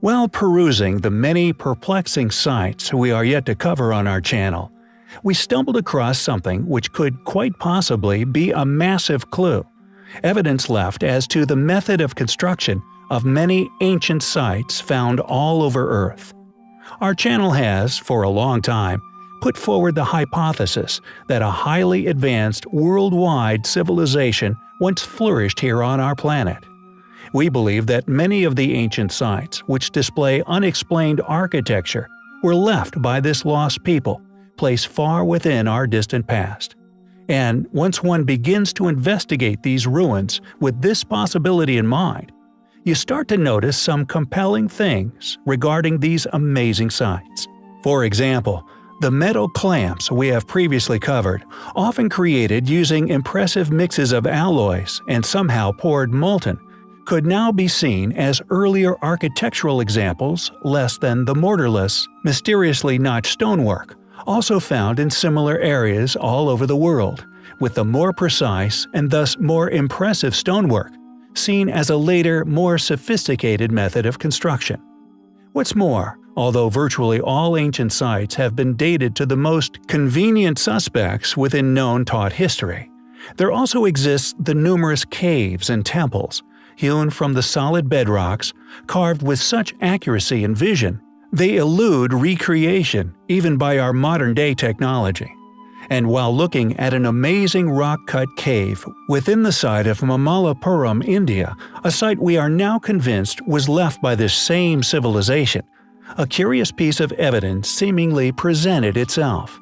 While perusing the many perplexing sites we are yet to cover on our channel, we stumbled across something which could quite possibly be a massive clue, evidence left as to the method of construction of many ancient sites found all over Earth. Our channel has, for a long time, put forward the hypothesis that a highly advanced worldwide civilization once flourished here on our planet. We believe that many of the ancient sites which display unexplained architecture were left by this lost people, placed far within our distant past. And once one begins to investigate these ruins with this possibility in mind, you start to notice some compelling things regarding these amazing sites. For example, the metal clamps we have previously covered, often created using impressive mixes of alloys and somehow poured molten, could now be seen as earlier architectural examples less than the mortarless, mysteriously notched stonework, also found in similar areas all over the world, with the more precise and thus more impressive stonework seen as a later, more sophisticated method of construction. What's more, although virtually all ancient sites have been dated to the most convenient suspects within known taught history, there also exists the numerous caves and temples, hewn from the solid bedrocks, carved with such accuracy and vision, they elude recreation even by our modern-day technology. And while looking at an amazing rock-cut cave within the site of Mamallapuram, India, a site we are now convinced was left by this same civilization, a curious piece of evidence seemingly presented itself.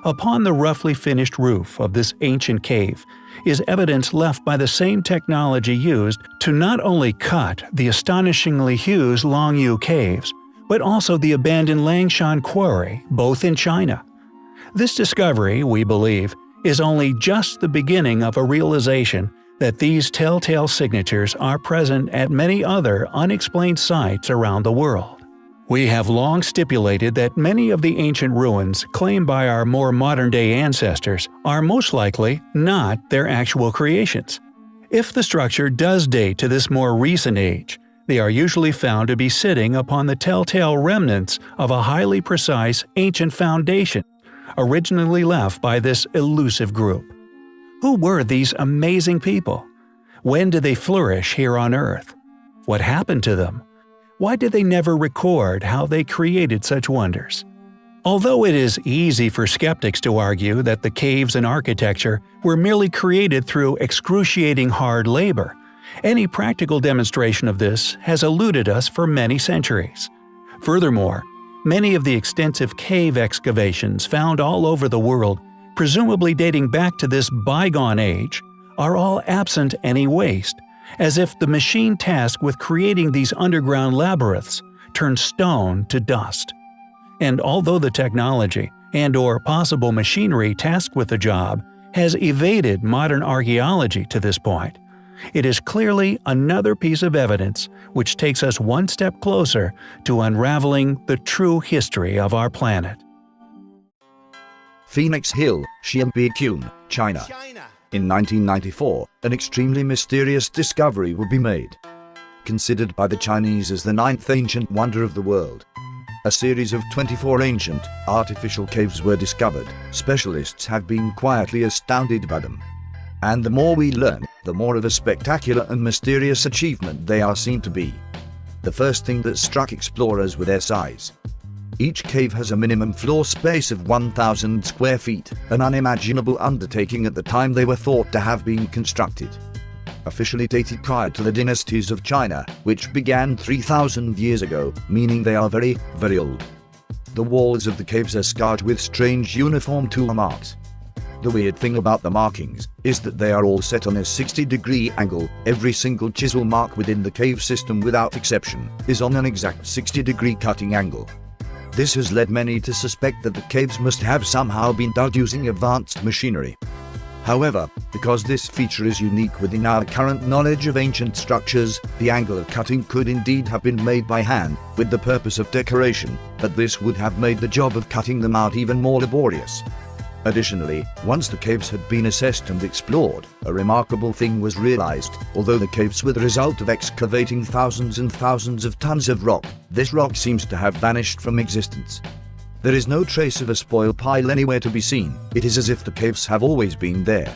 Upon the roughly finished roof of this ancient cave is evidence left by the same technology used to not only cut the astonishingly huge Longyu caves, but also the abandoned Langshan quarry, both in China. This discovery, we believe, is only just the beginning of a realization that these telltale signatures are present at many other unexplained sites around the world. We have long stipulated that many of the ancient ruins claimed by our more modern-day ancestors are most likely not their actual creations. If the structure does date to this more recent age, they are usually found to be sitting upon the telltale remnants of a highly precise ancient foundation, originally left by this elusive group. Who were these amazing people? When did they flourish here on Earth? What happened to them? Why did they never record how they created such wonders? Although it is easy for skeptics to argue that the caves and architecture were merely created through excruciating hard labor, any practical demonstration of this has eluded us for many centuries. Furthermore, many of the extensive cave excavations found all over the world, presumably dating back to this bygone age, are all absent any waste, as if the machine tasked with creating these underground labyrinths turned stone to dust. And although the technology and/or possible machinery tasked with the job has evaded modern archaeology to this point, it is clearly another piece of evidence which takes us one step closer to unraveling the true history of our planet. Phoenix Hill, Xianbei, China. In 1994, an extremely mysterious discovery would be made. Considered by the Chinese as the ninth ancient wonder of the world, a series of 24 ancient, artificial caves were discovered. Specialists have been quietly astounded by them. And the more we learn, the more of a spectacular and mysterious achievement they are seen to be. The first thing that struck explorers was their size. Each cave has a minimum floor space of 1,000 square feet, an unimaginable undertaking at the time they were thought to have been constructed. Officially dated prior to the dynasties of China, which began 3,000 years ago, meaning they are very, very old. The walls of the caves are scarred with strange uniform tool marks. The weird thing about the markings is that they are all set on a 60-degree angle. Every single chisel mark within the cave system without exception is on an exact 60-degree cutting angle. This has led many to suspect that the caves must have somehow been dug using advanced machinery. However, because this feature is unique within our current knowledge of ancient structures, the angle of cutting could indeed have been made by hand, with the purpose of decoration, but this would have made the job of cutting them out even more laborious. Additionally, once the caves had been assessed and explored, a remarkable thing was realized. Although the caves were the result of excavating thousands and thousands of tons of rock, this rock seems to have vanished from existence. There is no trace of a spoil pile anywhere to be seen. It is as if the caves have always been there.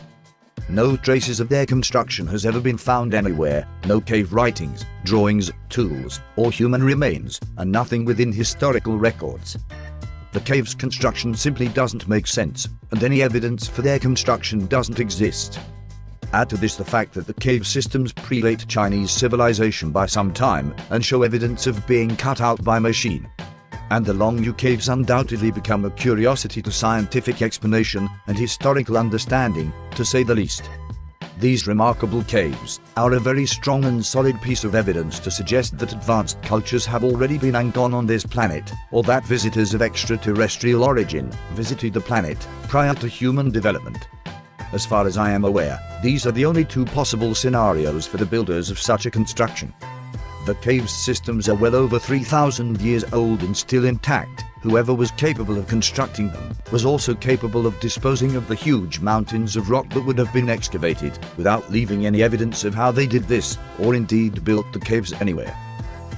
No traces of their construction has ever been found anywhere, no cave writings, drawings, tools, or human remains, and nothing within historical records. The cave's construction simply doesn't make sense, and any evidence for their construction doesn't exist. Add to this the fact that the cave systems predate Chinese civilization by some time and show evidence of being cut out by machine. And the Long-U caves undoubtedly become a curiosity to scientific explanation and historical understanding, to say the least. These remarkable caves are a very strong and solid piece of evidence to suggest that advanced cultures have already been and gone on this planet, or that visitors of extraterrestrial origin visited the planet prior to human development. As far as I am aware, these are the only two possible scenarios for the builders of such a construction. The cave's systems are well over 3,000 years old and still intact. Whoever was capable of constructing them was also capable of disposing of the huge mountains of rock that would have been excavated without leaving any evidence of how they did this, or indeed built the caves anywhere.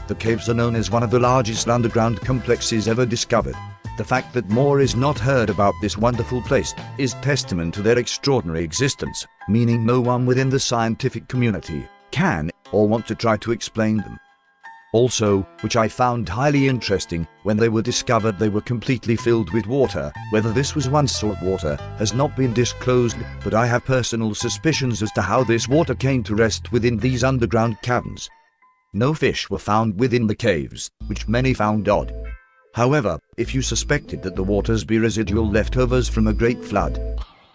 The caves are known as one of the largest underground complexes ever discovered. The fact that more is not heard about this wonderful place is testament to their extraordinary existence, meaning no one within the scientific community can or want to try to explain them. Also, which I found highly interesting, when they were discovered they were completely filled with water. Whether this was once salt water has not been disclosed, but I have personal suspicions as to how this water came to rest within these underground caverns. No fish were found within the caves, which many found odd. However, if you suspected that the waters be residual leftovers from a great flood,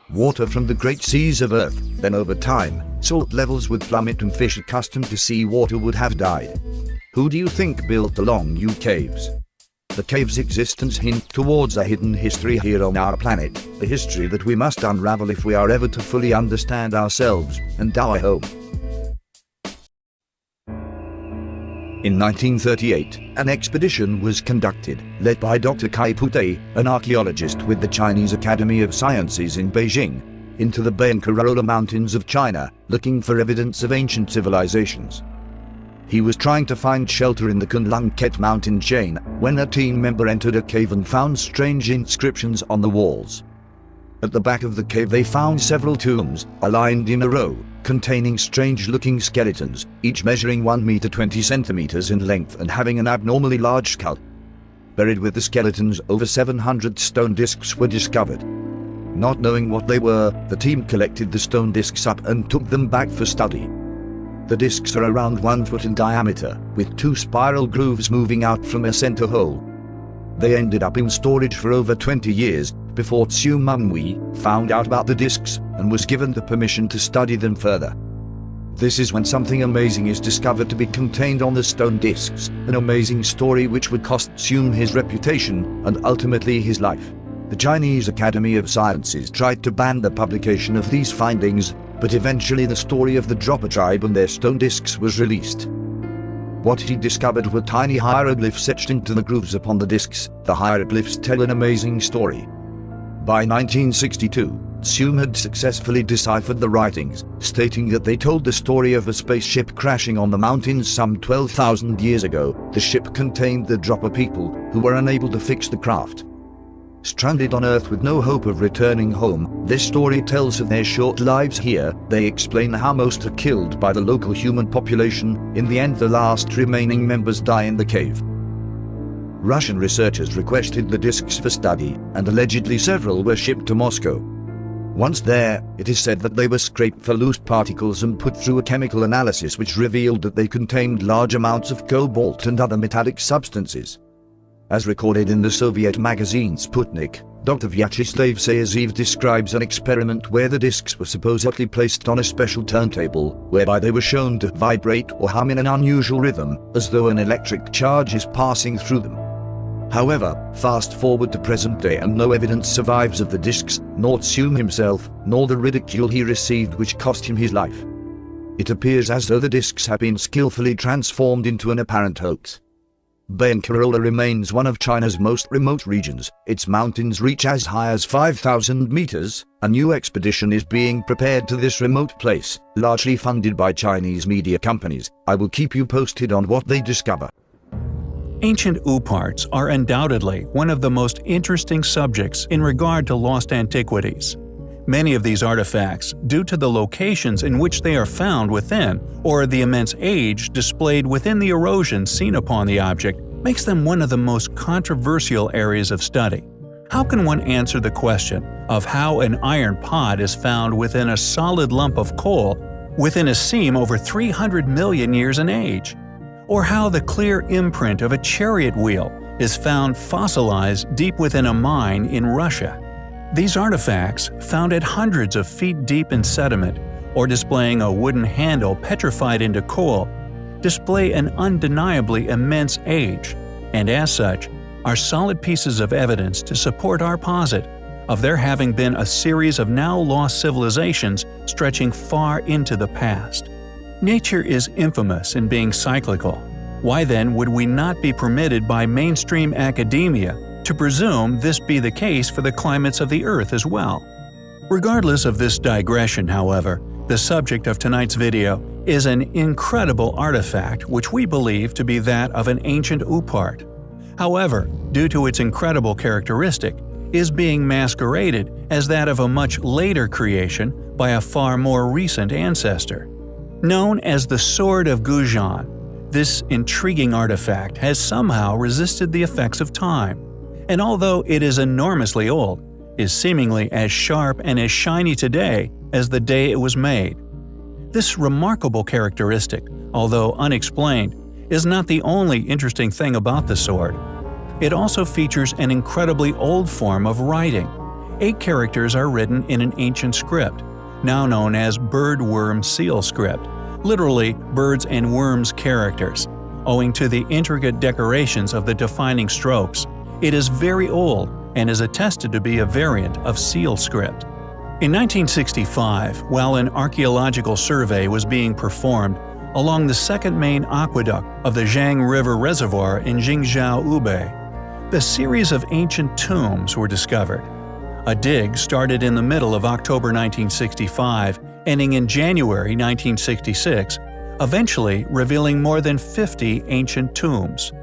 water from the great seas of Earth, then over time, salt levels would plummet and fish accustomed to sea water would have died. Who do you think built the Long-U caves? The cave's existence hints towards a hidden history here on our planet, a history that we must unravel if we are ever to fully understand ourselves and our home. In 1938, an expedition was conducted, led by Dr. Kai Putei, an archaeologist with the Chinese Academy of Sciences in Beijing, into the Bayankarola Mountains of China, looking for evidence of ancient civilizations. He was trying to find shelter in the Kunlun-Ket mountain chain when a team member entered a cave and found strange inscriptions on the walls. At the back of the cave they found several tombs, aligned in a row, containing strange-looking skeletons, each measuring 1 meter 20 centimeters in length and having an abnormally large skull. Buried with the skeletons, over 700 stone discs were discovered. Not knowing what they were, the team collected the stone discs up and took them back for study. The discs are around 1 foot in diameter, with 2 spiral grooves moving out from a center hole. They ended up in storage for over 20 years, before Xiu Munhui found out about the discs and was given the permission to study them further. This is when something amazing is discovered to be contained on the stone discs, an amazing story which would cost Xiu his reputation and ultimately his life. The Chinese Academy of Sciences tried to ban the publication of these findings, but eventually the story of the Dropper tribe and their stone discs was released. What he discovered were tiny hieroglyphs etched into the grooves upon the discs. The hieroglyphs tell an amazing story. By 1962, Xiu had successfully deciphered the writings, stating that they told the story of a spaceship crashing on the mountains some 12,000 years ago. The ship contained the Dropper people, who were unable to fix the craft. Stranded on Earth with no hope of returning home, this story tells of their short lives here. They explain how most are killed by the local human population. In the end, the last remaining members die in the cave. Russian researchers requested the discs for study, and allegedly several were shipped to Moscow. Once there, it is said that they were scraped for loose particles and put through a chemical analysis which revealed that they contained large amounts of cobalt and other metallic substances. As recorded in the Soviet magazine Sputnik, Dr. Vyacheslav Sayazev describes an experiment where the discs were supposedly placed on a special turntable, whereby they were shown to vibrate or hum in an unusual rhythm, as though an electric charge is passing through them. However, fast forward to present day and no evidence survives of the discs, nor Xiu himself, nor the ridicule he received which cost him his life. It appears as though the discs have been skillfully transformed into an apparent hoax. Bayankarola remains one of China's most remote regions. Its mountains reach as high as 5,000 meters. A new expedition is being prepared to this remote place, largely funded by Chinese media companies. I will keep you posted on what they discover. Ancient ooparts are undoubtedly one of the most interesting subjects in regard to lost antiquities. Many of these artifacts, due to the locations in which they are found within, or the immense age displayed within the erosion seen upon the object, makes them one of the most controversial areas of study. How can one answer the question of how an iron pot is found within a solid lump of coal within a seam over 300 million years in age? Or how the clear imprint of a chariot wheel is found fossilized deep within a mine in Russia? These artifacts, found at hundreds of feet deep in sediment, or displaying a wooden handle petrified into coal, display an undeniably immense age, and as such, are solid pieces of evidence to support our posit of there having been a series of now lost civilizations stretching far into the past. Nature is infamous in being cyclical. Why then would we not be permitted by mainstream academia to presume this be the case for the climates of the Earth as well? Regardless of this digression, however, the subject of tonight's video is an incredible artifact which we believe to be that of an ancient oopart. However, due to its incredible characteristic, is being masqueraded as that of a much later creation by a far more recent ancestor. Known as the Sword of Gujan, this intriguing artifact has somehow resisted the effects of time, and although it is enormously old, is seemingly as sharp and as shiny today as the day it was made. This remarkable characteristic, although unexplained, is not the only interesting thing about the sword. It also features an incredibly old form of writing. 8 characters are written in an ancient script, now known as bird-worm seal script, literally birds and worms characters. Owing to the intricate decorations of the defining strokes, it is very old and is attested to be a variant of seal script. In 1965, while an archaeological survey was being performed along the second main aqueduct of the Zhang River Reservoir in Jingzhou, Hubei, the series of ancient tombs were discovered. A dig started in the middle of October 1965, ending in January 1966, eventually revealing more than 50 ancient tombs.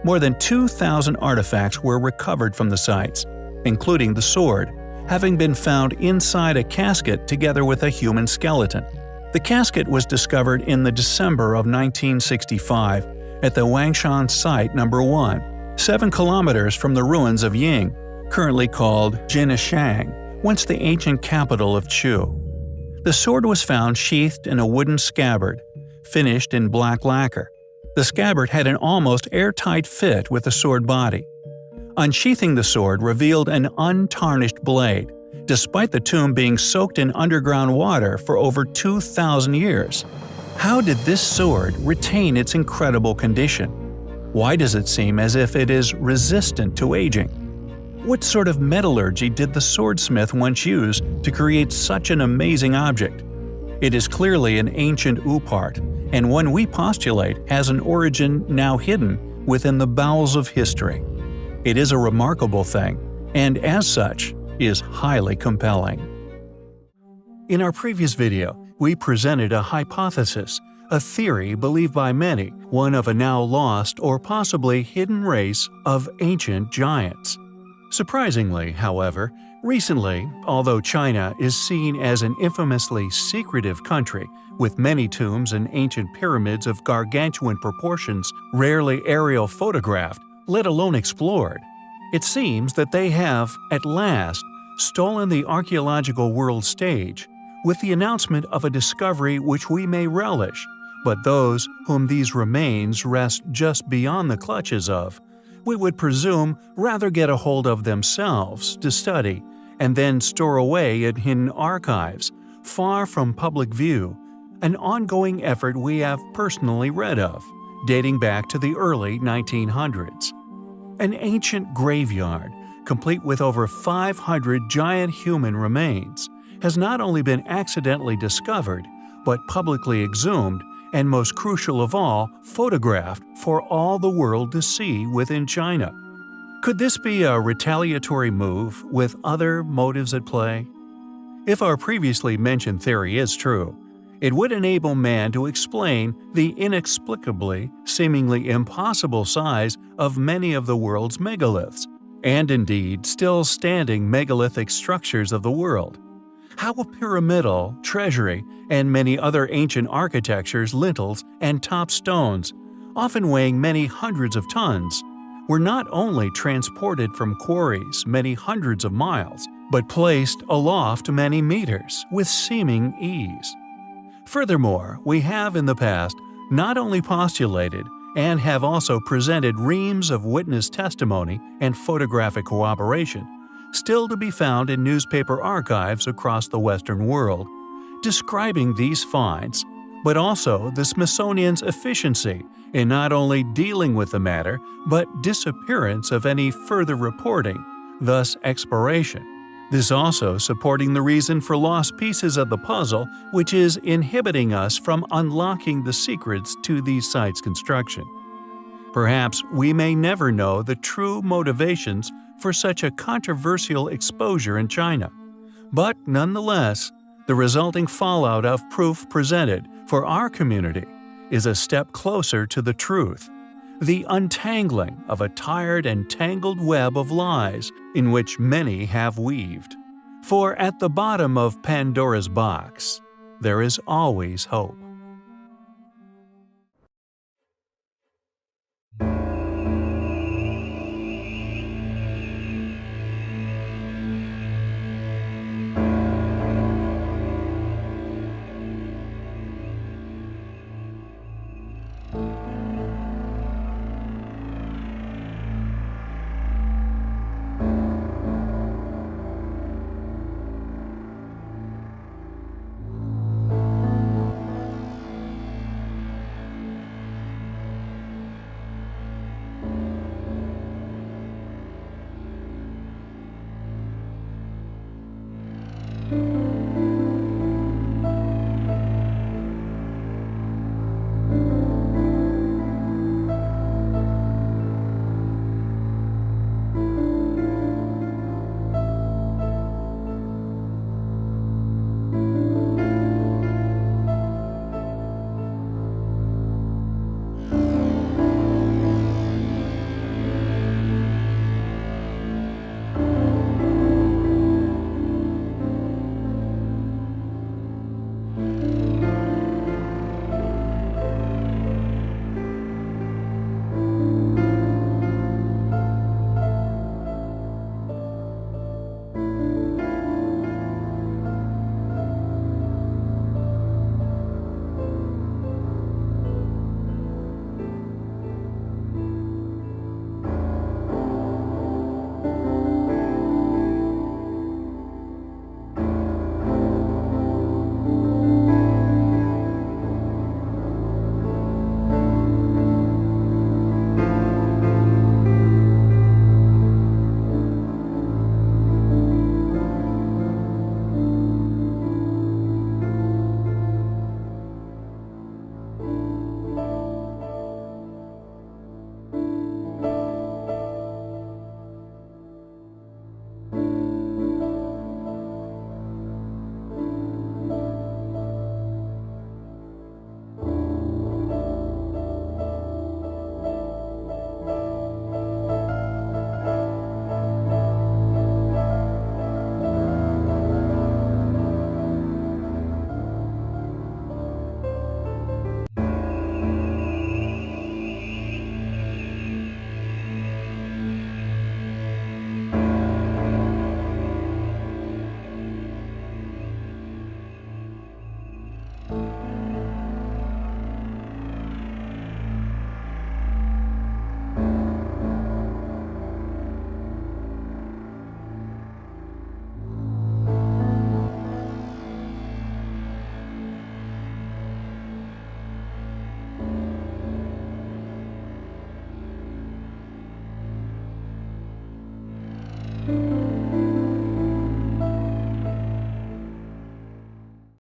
More than 2,000 artifacts were recovered from the sites, including the sword, having been found inside a casket together with a human skeleton. The casket was discovered in the December of 1965 at the Wangshan Site No. 1, 7 kilometers from the ruins of Ying, currently called Jinnishang, once the ancient capital of Chu. The sword was found sheathed in a wooden scabbard, finished in black lacquer. The scabbard had an almost airtight fit with the sword body. Unsheathing the sword revealed an untarnished blade, despite the tomb being soaked in underground water for over 2,000 years. How did this sword retain its incredible condition? Why does it seem as if it is resistant to aging? What sort of metallurgy did the swordsmith once use to create such an amazing object? It is clearly an ancient oopart, and one we postulate has an origin now hidden within the bowels of history. It is a remarkable thing, and as such, is highly compelling. In our previous video, we presented a hypothesis, a theory believed by many, one of a now lost or possibly hidden race of ancient giants. Surprisingly, however, recently, although China is seen as an infamously secretive country with many tombs and ancient pyramids of gargantuan proportions rarely aerial photographed, let alone explored, it seems that they have, at last, stolen the archaeological world stage with the announcement of a discovery which we may relish, but those whom these remains rest just beyond the clutches of, we would presume rather get a hold of themselves to study and then store away in hidden archives, far from public view, an ongoing effort we have personally read of, dating back to the early 1900s. An ancient graveyard, complete with over 500 giant human remains, has not only been accidentally discovered, but publicly exhumed, and most crucial of all, photographed for for all the world to see within China. Could this be a retaliatory move with other motives at play? If our previously mentioned theory is true, it would enable man to explain the inexplicably, seemingly impossible size of many of the world's megaliths, and indeed still standing megalithic structures of the world. How a pyramidal, treasury, and many other ancient architectures, lintels, and top stones, often weighing many hundreds of tons, were not only transported from quarries many hundreds of miles, but placed aloft many meters with seeming ease. Furthermore, we have in the past not only postulated and have also presented reams of witness testimony and photographic corroboration, still to be found in newspaper archives across the Western world, describing these finds, but also the Smithsonian's efficiency in not only dealing with the matter, but disappearance of any further reporting, thus expiration. This also supporting the reason for lost pieces of the puzzle, which is inhibiting us from unlocking the secrets to these sites' construction. Perhaps we may never know the true motivations for such a controversial exposure in China, but nonetheless, the resulting fallout of proof presented for our community is a step closer to the truth, the untangling of a tired and tangled web of lies in which many have weaved. For at the bottom of Pandora's box, there is always hope.